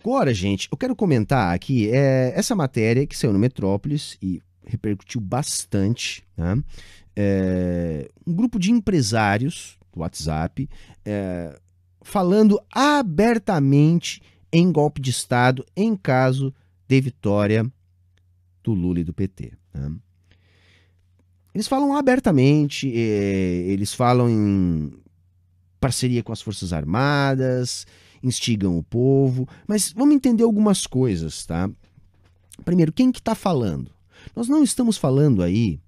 Agora, gente, eu quero comentar aqui essa matéria que saiu no Metrópolis e repercutiu bastante, né? Um grupo de empresários do WhatsApp falando abertamente em golpe de Estado em caso de vitória do Lula e do PT. Né? Eles falam abertamente, eles falam em parceria com as Forças Armadas, instigam o povo, mas vamos entender algumas coisas, tá? Primeiro, quem que está falando? Nós não estamos falando aí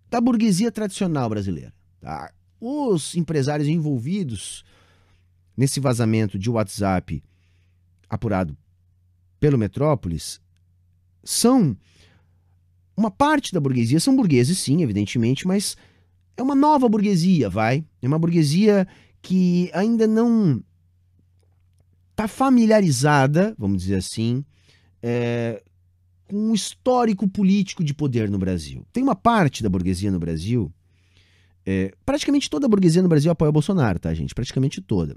da burguesia tradicional brasileira. Tá? Os empresários envolvidos nesse vazamento de WhatsApp apurado pelo Metrópolis são uma parte da burguesia, são burgueses sim, evidentemente, mas é uma nova burguesia, é uma burguesia que ainda não está familiarizada, vamos dizer assim, com o histórico político de poder no Brasil. Tem uma parte da burguesia no Brasil, praticamente toda a burguesia no Brasil apoia o Bolsonaro, tá, gente? Praticamente toda.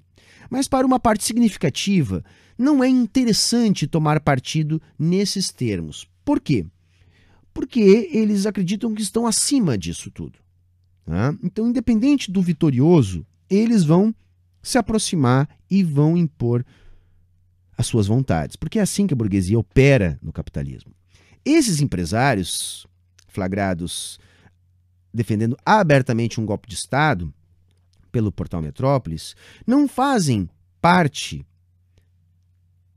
Mas para uma parte significativa, não é interessante tomar partido nesses termos. Por quê? Porque eles acreditam que estão acima disso tudo. Tá? Então, independente do vitorioso, eles vão se aproximar e vão impor as suas vontades. Porque é assim que a burguesia opera no capitalismo. Esses empresários flagrados defendendo abertamente um golpe de Estado pelo portal Metrópolis não fazem parte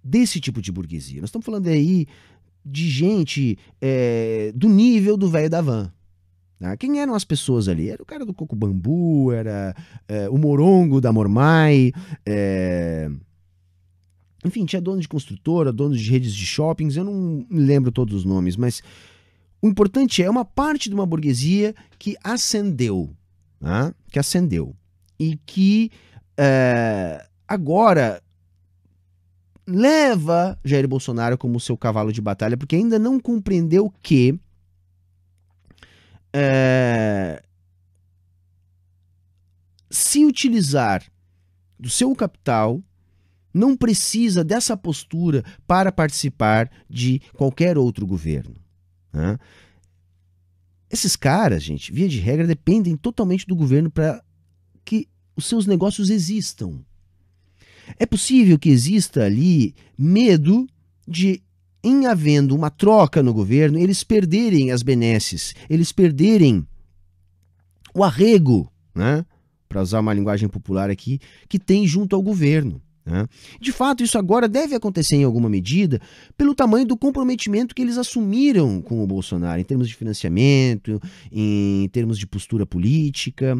desse tipo de burguesia. Nós estamos falando aí de gente do nível do velho da van. Tá? Quem eram as pessoas ali? Era o cara do Coco Bambu, era o Morongo da Mormai, enfim, tinha dono de construtora, donos de redes de shoppings, eu não me lembro todos os nomes, mas o importante é uma parte de uma burguesia que ascendeu, né? Que ascendeu e que agora leva Jair Bolsonaro como seu cavalo de batalha, porque ainda não compreendeu que se utilizar do seu capital não precisa dessa postura para participar de qualquer outro governo. Né? Esses caras, gente, via de regra, dependem totalmente do governo para que os seus negócios existam. É possível que exista ali medo de, em havendo uma troca no governo, eles perderem as benesses, eles perderem o arrego, né, para usar uma linguagem popular aqui, que tem junto ao governo. Né? De fato, isso agora deve acontecer em alguma medida pelo tamanho do comprometimento que eles assumiram com o Bolsonaro, em termos de financiamento, em termos de postura política.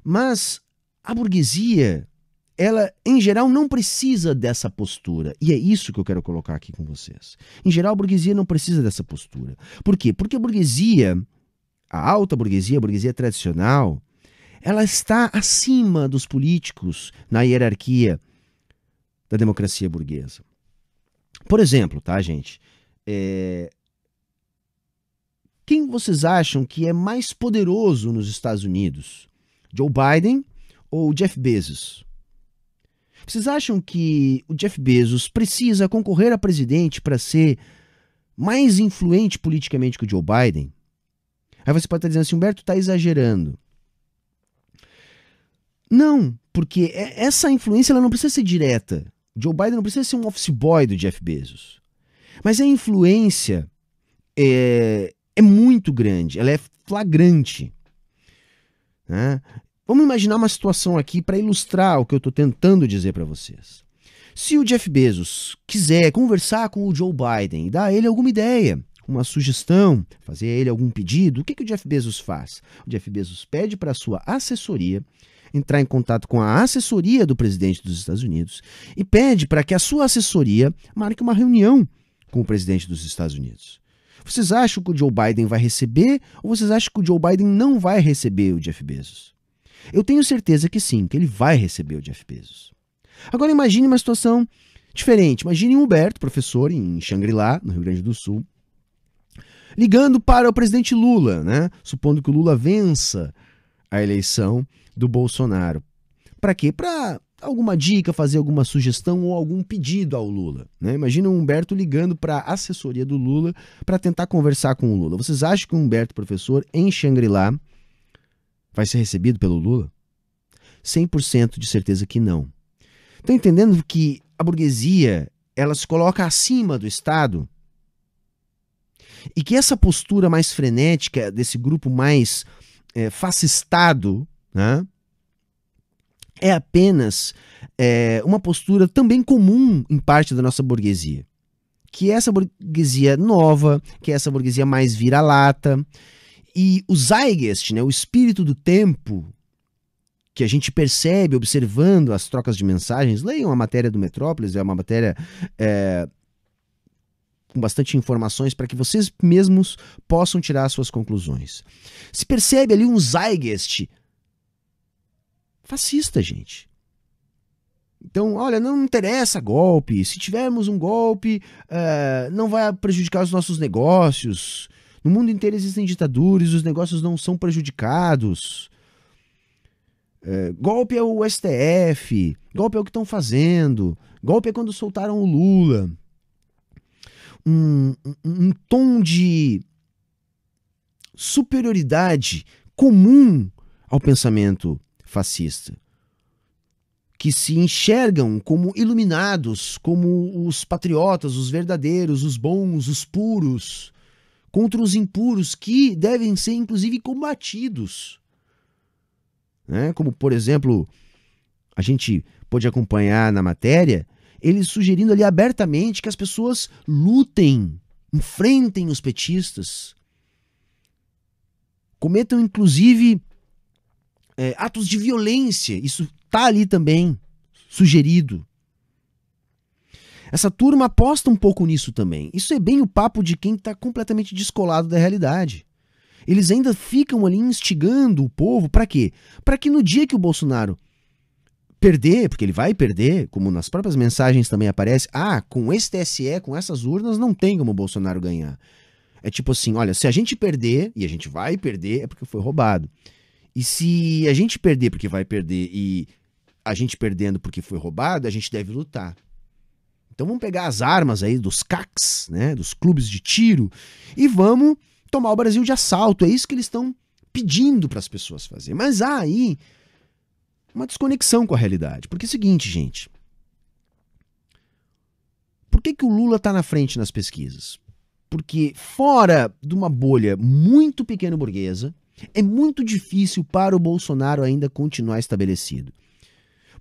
Mas a burguesia, ela, em geral, não precisa dessa postura. E é isso que eu quero colocar aqui com vocês. Em geral, a burguesia não precisa dessa postura. Por quê? Porque a burguesia, a alta burguesia, a burguesia tradicional, ela está acima dos políticos na hierarquia da democracia burguesa. Por exemplo, tá, gente? Quem vocês acham que é mais poderoso nos Estados Unidos? Joe Biden ou Jeff Bezos? Vocês acham que o Jeff Bezos precisa concorrer a presidente para ser mais influente politicamente que o Joe Biden? Aí você pode estar dizendo assim, Humberto, está exagerando. Não, porque essa influência ela não precisa ser direta. O Joe Biden não precisa ser um office boy do Jeff Bezos. Mas a influência é muito grande, ela é flagrante. Né? Vamos imaginar uma situação aqui para ilustrar o que eu estou tentando dizer para vocês. Se o Jeff Bezos quiser conversar com o Joe Biden e dar a ele alguma ideia, uma sugestão, fazer a ele algum pedido, o que o Jeff Bezos faz? O Jeff Bezos pede para a sua assessoria entrar em contato com a assessoria do presidente dos Estados Unidos e pede para que a sua assessoria marque uma reunião com o presidente dos Estados Unidos. Vocês acham que o Joe Biden vai receber ou vocês acham que o Joe Biden não vai receber o Jeff Bezos? Eu tenho certeza que sim, que ele vai receber o Jeff Bezos. Agora imagine uma situação diferente. Imagine um Humberto, professor em Xangri-Lá, no Rio Grande do Sul, ligando para o presidente Lula, né? Supondo que o Lula vença a eleição do Bolsonaro. Para quê? Para alguma dica, fazer alguma sugestão ou algum pedido ao Lula, né? Imagina o Humberto ligando para a assessoria do Lula para tentar conversar com o Lula. Vocês acham que o Humberto, professor, em Xangri-Lá, vai ser recebido pelo Lula? 100% de certeza que não. Estão entendendo que a burguesia, ela se coloca acima do Estado? E que essa postura mais frenética desse grupo mais fascistado, né, é apenas uma postura também comum em parte da nossa burguesia. Que é essa burguesia nova, que é essa burguesia mais vira-lata. E o Zeitgeist, né, o espírito do tempo, que a gente percebe observando as trocas de mensagens, leiam a matéria do Metrópolis, é uma matéria com bastante informações para que vocês mesmos possam tirar as suas conclusões. Se percebe ali um Zeitgeist fascista, gente. Então, olha, não interessa golpe. Se tivermos um golpe, não vai prejudicar os nossos negócios. No mundo inteiro existem ditaduras, os negócios não são prejudicados. Golpe é o STF, golpe é o que estão fazendo, golpe é quando soltaram o Lula. Um tom de superioridade comum ao pensamento fascista, que se enxergam como iluminados, como os patriotas, os verdadeiros, os bons, os puros, contra os impuros que devem ser inclusive combatidos. Né? Como, por exemplo, a gente pôde acompanhar na matéria, eles sugerindo ali abertamente que as pessoas lutem, enfrentem os petistas, cometam inclusive atos de violência. Isso está ali também sugerido. Essa turma aposta um pouco nisso também. Isso é bem o papo de quem está completamente descolado da realidade. Eles ainda ficam ali instigando o povo para quê? Para que no dia que o Bolsonaro perder, porque ele vai perder, como nas próprias mensagens também aparece, com esse TSE, com essas urnas, não tem como o Bolsonaro ganhar. É tipo assim, olha, se a gente perder, e a gente vai perder, é porque foi roubado. E se a gente perder porque vai perder, e a gente perdendo porque foi roubado, a gente deve lutar. Então vamos pegar as armas aí dos CACs, né, dos clubes de tiro, e vamos tomar o Brasil de assalto. É isso que eles estão pedindo para as pessoas fazer. Mas há aí uma desconexão com a realidade. Porque é o seguinte, gente. Por que o Lula está na frente nas pesquisas? Porque fora de uma bolha muito pequena burguesa, é muito difícil para o Bolsonaro ainda continuar estabelecido.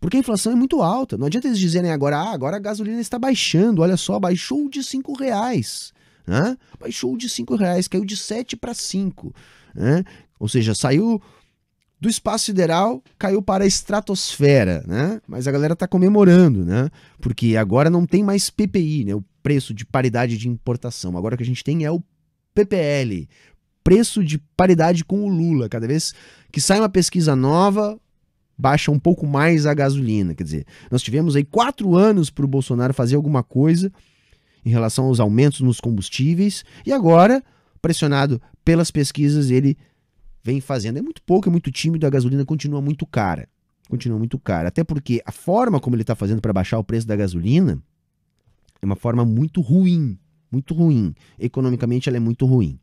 Porque a inflação é muito alta. Não adianta eles dizerem agora, agora a gasolina está baixando, olha só, baixou de R$5. Né? Baixou de R$5, caiu de 7 para 5. Né? Ou seja, saiu do espaço sideral, caiu para a estratosfera, né? Mas a galera está comemorando, né? Porque agora não tem mais PPI, né? O preço de paridade de importação. Agora o que a gente tem é o PPL, preço de paridade com o Lula. Cada vez que sai uma pesquisa nova, baixa um pouco mais a gasolina. Quer dizer, nós tivemos aí 4 anos para o Bolsonaro fazer alguma coisa em relação aos aumentos nos combustíveis, e agora, pressionado pelas pesquisas, ele vem fazendo. É muito pouco, é muito tímido, a gasolina continua muito cara. Continua muito cara. Até porque a forma como ele está fazendo para baixar o preço da gasolina é uma forma muito ruim. Muito ruim. Economicamente ela é muito ruim.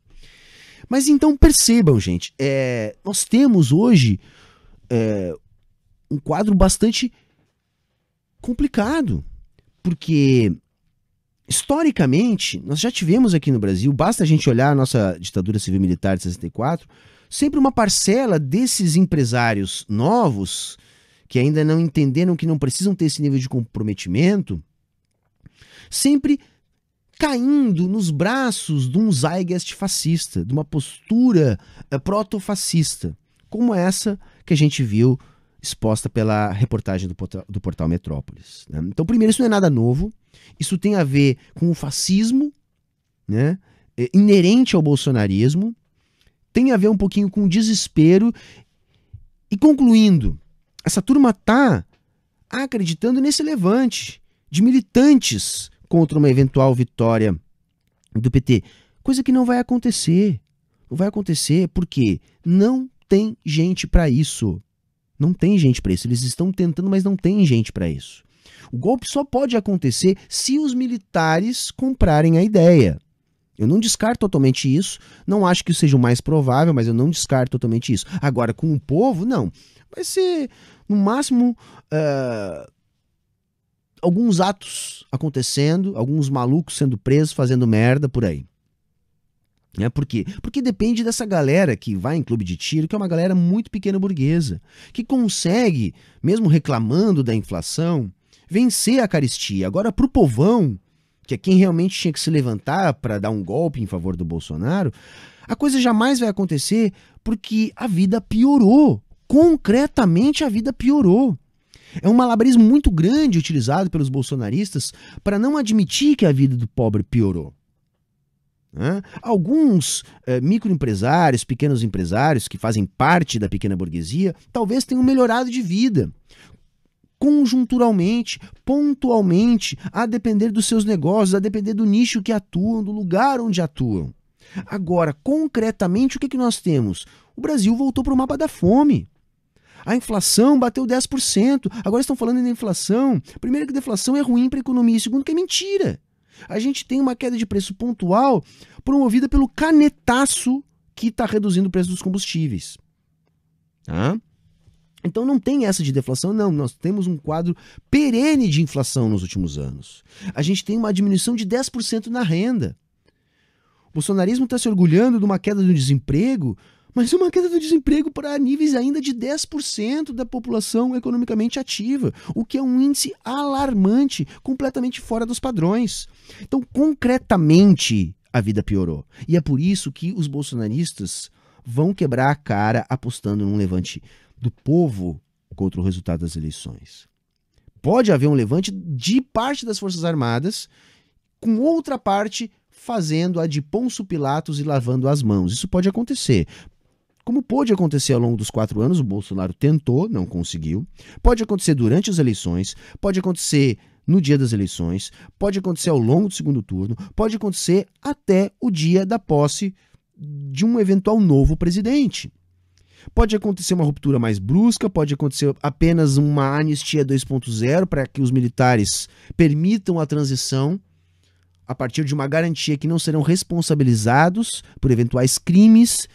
Mas então percebam, gente, nós temos hoje um quadro bastante complicado. Porque historicamente, nós já tivemos aqui no Brasil, basta a gente olhar a nossa ditadura civil-militar de 64, sempre uma parcela desses empresários novos, que ainda não entenderam que não precisam ter esse nível de comprometimento, sempre caindo nos braços de um zeitgeist fascista, de uma postura proto-fascista, como essa que a gente viu exposta pela reportagem do portal Metrópolis. Né? Então, primeiro, isso não é nada novo, isso tem a ver com o fascismo, né, inerente ao bolsonarismo, tem a ver um pouquinho com o desespero. E concluindo, essa turma está acreditando nesse levante de militantes contra uma eventual vitória do PT. Coisa que não vai acontecer. Não vai acontecer porque não tem gente para isso. Não tem gente para isso. Eles estão tentando, mas não tem gente para isso. O golpe só pode acontecer se os militares comprarem a ideia. Eu não descarto totalmente isso, não acho que isso seja o mais provável, mas eu não descarto totalmente isso. Agora, com o povo, não. Vai ser, no máximo, alguns atos acontecendo, alguns malucos sendo presos, fazendo merda por aí. Por quê? Porque depende dessa galera que vai em clube de tiro, que é uma galera muito pequena burguesa, que consegue, mesmo reclamando da inflação, vencer a carestia. Agora, pro povão, que é quem realmente tinha que se levantar para dar um golpe em favor do Bolsonaro, a coisa jamais vai acontecer porque a vida piorou. Concretamente, a vida piorou. É um malabarismo muito grande utilizado pelos bolsonaristas para não admitir que a vida do pobre piorou. Alguns microempresários, pequenos empresários que fazem parte da pequena burguesia, talvez tenham melhorado de vida. Conjunturalmente, pontualmente, a depender dos seus negócios, a depender do nicho que atuam, do lugar onde atuam. Agora, concretamente, o que nós temos? O Brasil voltou para o mapa da fome. A inflação bateu 10%. Agora estão falando em inflação. Primeiro que deflação é ruim para a economia. Segundo que é mentira. A gente tem uma queda de preço pontual promovida pelo canetaço que está reduzindo o preço dos combustíveis. Tá? Então não tem essa de deflação, não. Nós temos um quadro perene de inflação nos últimos anos. A gente tem uma diminuição de 10% na renda. O bolsonarismo está se orgulhando de uma queda do desemprego, mas é uma queda do desemprego para níveis ainda de 10% da população economicamente ativa, o que é um índice alarmante, completamente fora dos padrões. Então, concretamente, a vida piorou. E é por isso que os bolsonaristas vão quebrar a cara apostando num levante do povo contra o resultado das eleições. Pode haver um levante de parte das Forças Armadas, com outra parte fazendo a de Pôncio Pilatos e lavando as mãos. Isso pode acontecer. Como pôde acontecer ao longo dos 4 anos, o Bolsonaro tentou, não conseguiu. Pode acontecer durante as eleições, pode acontecer no dia das eleições, pode acontecer ao longo do segundo turno, pode acontecer até o dia da posse de um eventual novo presidente. Pode acontecer uma ruptura mais brusca, pode acontecer apenas uma anistia 2.0 para que os militares permitam a transição a partir de uma garantia que não serão responsabilizados por eventuais crimes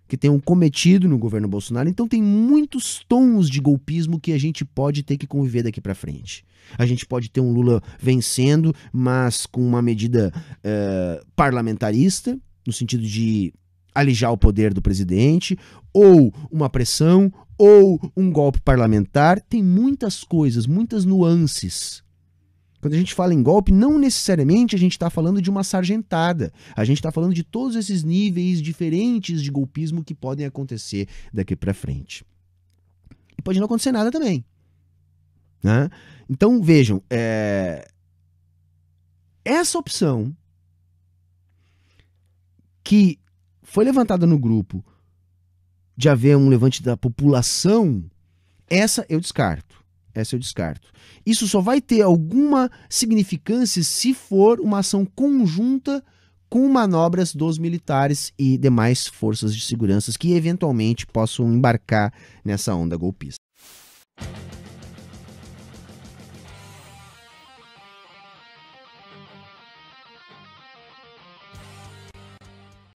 que tenham cometido no governo Bolsonaro. Então tem muitos tons de golpismo que a gente pode ter que conviver daqui para frente. A gente pode ter um Lula vencendo, mas com uma medida parlamentarista, no sentido de alijar o poder do presidente, ou uma pressão, ou um golpe parlamentar. Tem muitas coisas, muitas nuances. Quando a gente fala em golpe, não necessariamente a gente está falando de uma sargentada. A gente está falando de todos esses níveis diferentes de golpismo que podem acontecer daqui para frente. E pode não acontecer nada também. Né? Então, vejam, essa opção que foi levantada no grupo de haver um levante da população, essa eu descarto. Isso só vai ter alguma significância se for uma ação conjunta com manobras dos militares e demais forças de segurança que eventualmente possam embarcar nessa onda golpista.